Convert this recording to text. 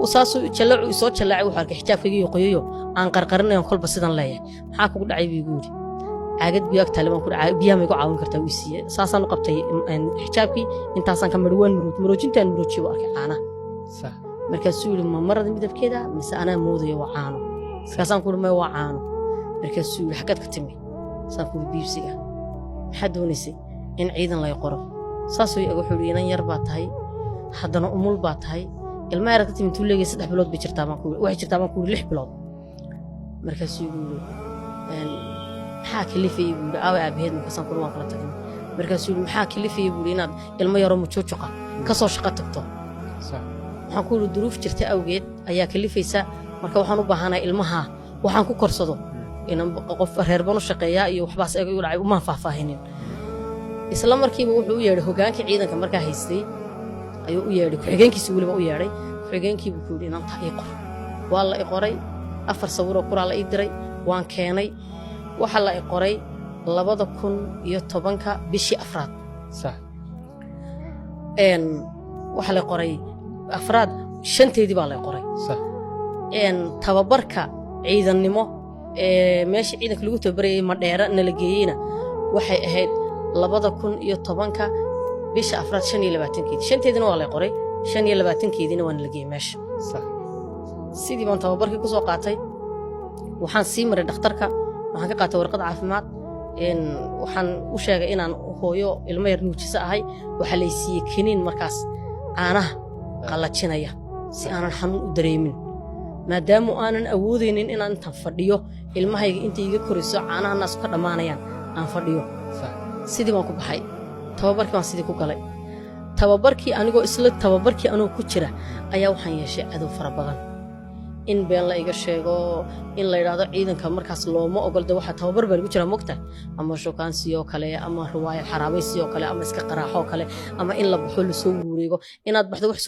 وساسو جلعو يسو جلعي وحو arkay xijaabkayga qoyayo aan qarqarinayo kolba sidan leeyahay maxaa kugu dhacay biiguuri caagad biyo ag taliban ku dhacay biyaha ma igu caawin kartaa wii siiyay saasaan u qabtay xijaabkii intaasaan ka marwaan muroojintaan muroojiyo arkay caana sax markaasuu yiri ma marada midabkeeda mise anaa moodayo waa caano saasaan ku dhumay waa caano markaasuu yiri xagad ka timi saan ku biibsiga maxaa doonaysay in ciidan lay qoro saasoo iyagu wuxuu yiri inan yar baa tahay haddana umul baa tahay ilma yar ka timi tuuleeyay 3 bilood bay jirtaa baan ku waxay jirtaa baan ku 6 bilood markaasuu yiri maxaa kalifay buu aawa aabaheed markaasaan ku waan kala tagnay markaasuu yiri maxaa kalifay buu inaad ilmo yar oo mujuujuqa ka soo shaqo tagto sax waxaan ku yiri duruuf jirta awgeed ayaa kalifaysa marka waxaan u baahanahay ilmaha waxaan ku korsado inaan qof reer banu shaqeeyaa iyo waxbaas ay u dhacay uma faahfaahinin isla markiiba wuxuu u yeeray hoggaanka ciidanka markaa haystay ayuu u yeeray xigeenkiisa waliba u yeeray xigeenkii buu yiri inaan tahay qor waa la qoray 4 sawir oo qoraal ay diray waan keenay waxa la qoray 2010 bishii afraad sax waxa la qoray afraad shanteedii baa la qoray sax tababarka ciidannimo meesha ciidanka lagu tababarayay ma dheera nala geeyina waxay ahayd 2010 bisha afraad 25 shanteedina waa la qoray 25 waa nala geeyay meesha sax sidii baan tababarkii ku soo qaatay waxaan sii maray dhakhtarka waxaan ka qaatay warqad caafimaad waxaan u sheegay inaan hooyo ilmo yar nuujisa ahay waxa la siiyay kiniin markaas caanaha qalajinaya si aanan xanuun u dareemin maadaama aanan awoodeynin inaan intaan fadhiyo ilmahayga inta iga koriso caanaha naas ka dhamaanayaan aan fadhiyo sidii baan ku baxay tababarkii baan sidii ku galay tababarkii anoo ku jira ayaa waxaan yeeshay cadow fara badan in been la iga sheego in la yiraahdo ciidanka markaas looma ogolda waxa tababar baa lagu jira mogta ama shookaansiyo kale ama riwaayad xaraabaysiyo kale ama iska qaraaxo kale ama in la baxo la soo wareego inaad baxdo wax